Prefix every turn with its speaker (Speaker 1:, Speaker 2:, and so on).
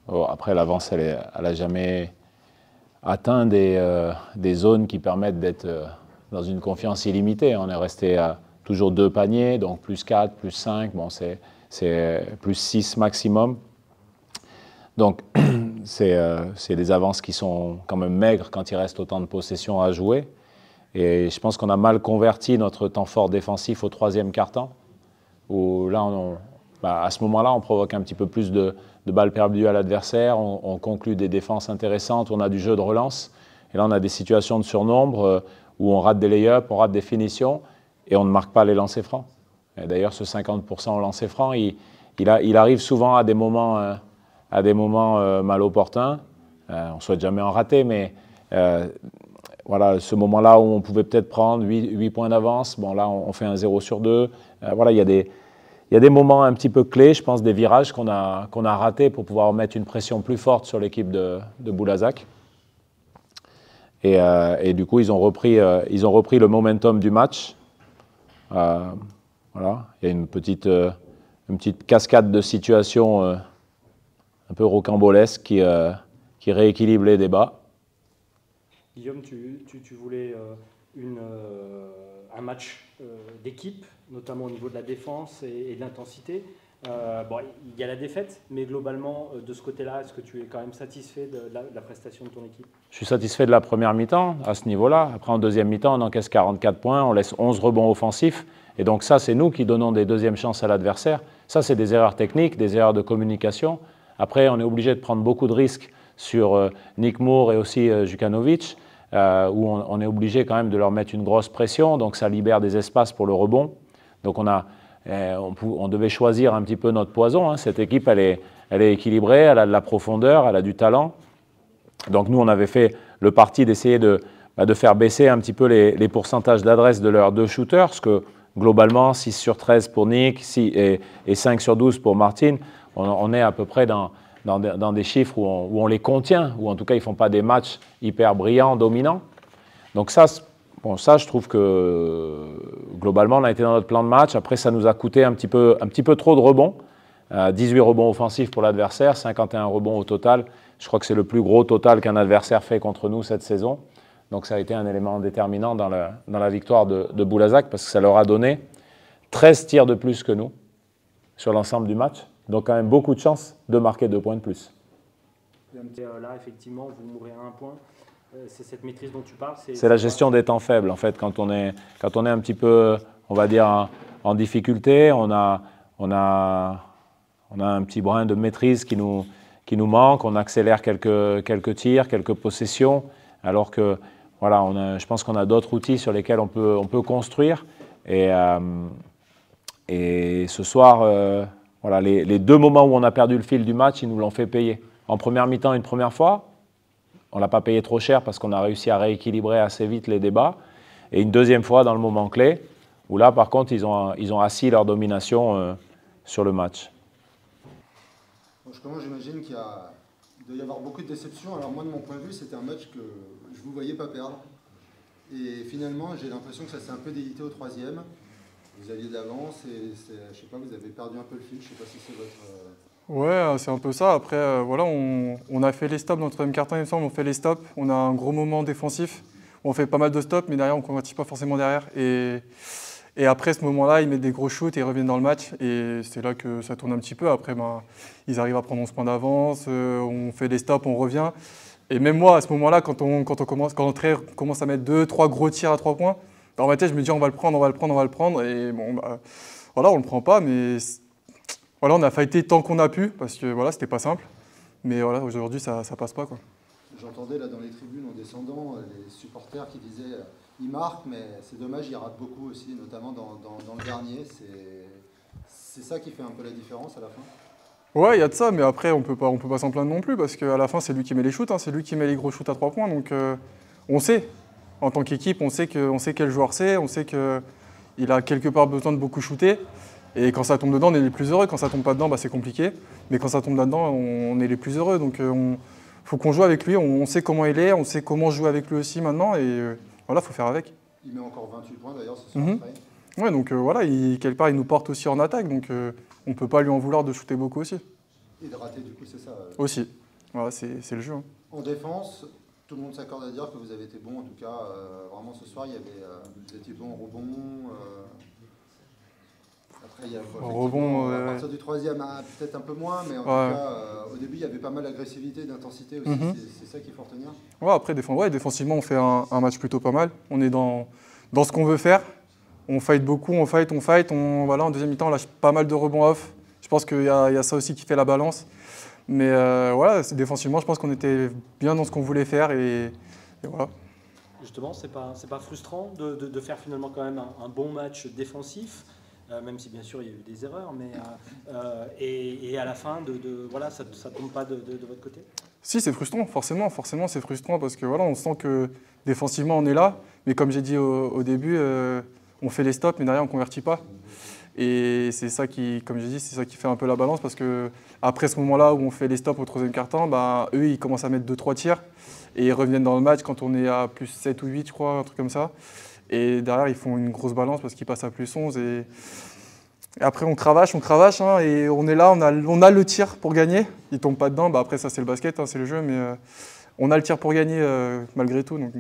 Speaker 1: Bon, après, l'avance, elle n'a jamais atteint des zones qui permettent d'être dans une confiance illimitée. On est resté à toujours 2 paniers, donc plus 4, plus 5, bon, c'est plus 6 maximum. Donc, c'est des avances qui sont quand même maigres quand il reste autant de possessions à jouer. Et je pense qu'on a mal converti notre temps fort défensif au 3e quart-temps, où là, à ce moment-là, on provoque un petit peu plus de balles perdues à l'adversaire, on conclut des défenses intéressantes, on a du jeu de relance. Et là, on a des situations de surnombre où on rate des lay-ups, on rate des finitions, et on ne marque pas les lancers francs. D'ailleurs, ce 50% au lancer franc, il arrive souvent à des moments mal opportuns. On ne souhaite jamais en rater, mais voilà, ce moment-là où on pouvait peut-être prendre 8 points d'avance, bon là on fait un 0 sur 2. Voilà, il y a des moments un petit peu clés, je pense, des virages qu'on a ratés pour pouvoir mettre une pression plus forte sur l'équipe de Boulazac. Et du coup, ils ont repris le momentum du match. Voilà, il y a une petite cascade de situations un peu rocambolesques qui rééquilibrent les débats.
Speaker 2: Guillaume, tu voulais un match d'équipe, notamment au niveau de la défense et de l'intensité. Bon, il y a la défaite, mais globalement, de ce côté-là, est-ce que tu es quand même satisfait de la prestation de ton équipe?
Speaker 1: Je suis satisfait de la première mi-temps, à ce niveau-là. Après, en deuxième mi-temps, on encaisse 44 points, on laisse 11 rebonds offensifs. Et donc ça, c'est nous qui donnons des deuxièmes chances à l'adversaire. Ça, c'est des erreurs techniques, des erreurs de communication. Après, on est obligé de prendre beaucoup de risques sur Nick Moore et aussi Jukanovic, où on est obligé quand même de leur mettre une grosse pression. Donc ça libère des espaces pour le rebond. Donc on devait choisir un petit peu notre poison, hein. Cette équipe, elle est équilibrée, elle a de la profondeur, elle a du talent. Donc nous, on avait fait le parti d'essayer de faire baisser un petit peu les pourcentages d'adresse de leurs 2 shooters, parce que globalement, 6 sur 13 pour Nick et 5 sur 12 pour Martin, on est à peu près dans des chiffres où on les contient, ou en tout cas, ils ne font pas des matchs hyper brillants, dominants. Donc ça, je trouve que globalement, on a été dans notre plan de match. Après, ça nous a coûté un petit peu trop de rebonds. 18 rebonds offensifs pour l'adversaire, 51 rebonds au total. Je crois que c'est le plus gros total qu'un adversaire fait contre nous cette saison. Donc ça a été un élément déterminant dans la victoire de Boulazac, parce que ça leur a donné 13 tirs de plus que nous sur l'ensemble du match. Donc quand même beaucoup de chances de marquer 2 points de plus.
Speaker 2: Là, effectivement, vous mourrez à 1 point. C'est cette maîtrise dont tu parles.
Speaker 1: C'est la gestion des temps faibles, en fait. Quand on est un petit peu, on va dire, en difficulté, on a un petit brin de maîtrise qui nous manque. On accélère quelques tirs, quelques possessions, alors que voilà, je pense qu'on a d'autres outils sur lesquels on peut construire. Et ce soir, voilà, les 2 moments où on a perdu le fil du match, ils nous l'ont fait payer. En première mi-temps, une première fois, on ne l'a pas payé trop cher parce qu'on a réussi à rééquilibrer assez vite les débats. Et une deuxième fois dans le moment clé, où là, par contre, ils ont assis leur domination sur le match.
Speaker 3: Franchement, j'imagine qu'il doit y avoir beaucoup de déceptions. Alors moi, de mon point de vue, c'était un match que je ne vous voyais pas perdre. Et finalement, j'ai l'impression que ça s'est un peu délité au 3e. Vous aviez d'avance et je sais pas, vous avez perdu un peu le fil. Je ne sais pas si c'est votre...
Speaker 4: Ouais, c'est un peu ça. Après, voilà, on a fait les stops dans le 3e quart-temps, il me semble. On fait les stops. On a un gros moment défensif. On fait pas mal de stops, mais derrière, on ne convertit pas forcément derrière. Et après, ce moment-là, ils mettent des gros shoots et ils reviennent dans le match. Et c'est là que ça tourne un petit peu. Après, ils arrivent à prendre 11 points d'avance. On fait les stops, on revient. Et même moi, à ce moment-là, quand on commence à mettre 2-3 gros tirs à 3 points, dans ma tête, je me dis on va le prendre. Et bon, voilà, on ne le prend pas, mais voilà, on a fighté tant qu'on a pu, parce que voilà, c'était pas simple. Mais voilà, aujourd'hui, ça passe pas, quoi.
Speaker 3: J'entendais là dans les tribunes en descendant les supporters qui disaient il marque, mais c'est dommage, il rate beaucoup aussi, notamment dans le dernier. C'est ça qui fait un peu la différence à la fin.
Speaker 4: Ouais, il y a de ça, mais après, on peut pas s'en plaindre non plus, parce qu'à la fin, c'est lui qui met les shoots, hein, c'est lui qui met les gros shoots à 3 points. Donc, on sait, en tant qu'équipe, on sait quel joueur c'est, on sait qu'il a quelque part besoin de beaucoup shooter. Et quand ça tombe dedans, on est les plus heureux. Quand ça tombe pas dedans, c'est compliqué. Mais quand ça tombe là-dedans, on est les plus heureux. Donc, faut qu'on joue avec lui. On sait comment il est, on sait comment jouer avec lui aussi maintenant. Et voilà, faut faire avec.
Speaker 3: Il met encore 28 points d'ailleurs ce soir après.
Speaker 4: Ouais, donc voilà, quelque part, il nous porte aussi en attaque. Donc, on peut pas lui en vouloir de shooter beaucoup aussi.
Speaker 3: Et de rater, du coup, c'est ça.
Speaker 4: Aussi. Voilà, c'est le jeu. Hein.
Speaker 3: En défense, tout le monde s'accorde à dire que vous avez été bon. En tout cas, vraiment ce soir, vous étiez bon en rebond. Après, il y a
Speaker 4: rebond,
Speaker 3: à partir du troisième, peut-être un peu moins, mais en tout cas, au début, il y avait pas mal d'agressivité, d'intensité aussi. C'est ça qu'il faut retenir.
Speaker 4: Ouais, après, défensivement, on fait un match plutôt pas mal. On est dans ce qu'on veut faire. On fight beaucoup, on fight. Voilà, en deuxième mi-temps, on lâche pas mal de rebonds off. Je pense qu'il y a ça aussi qui fait la balance. Mais voilà, défensivement, je pense qu'on était bien dans ce qu'on voulait faire et voilà.
Speaker 2: Justement, c'est pas frustrant de faire finalement quand même un bon match défensif, même si bien sûr il y a eu des erreurs, mais et à la fin, voilà, ça tombe pas de votre côté?
Speaker 4: Si, c'est frustrant, forcément c'est frustrant parce que voilà, on sent que défensivement on est là, mais comme j'ai dit au début, on fait les stops, mais derrière on ne convertit pas. Et c'est ça qui, comme j'ai dit, c'est ça qui fait un peu la balance parce que après ce moment-là où on fait les stops au troisième quart-temps, bah, eux ils commencent à mettre 2-3 tirs et ils reviennent dans le match quand on est à plus 7 ou 8, je crois, un truc comme ça. Et derrière ils font une grosse balance parce qu'ils passent à plus 11 et après on cravache hein, et on est là, on a le tir pour gagner. Ils tombent pas dedans, bah, après ça c'est le basket, hein, c'est le jeu, mais on a le tir pour gagner malgré tout. Donc.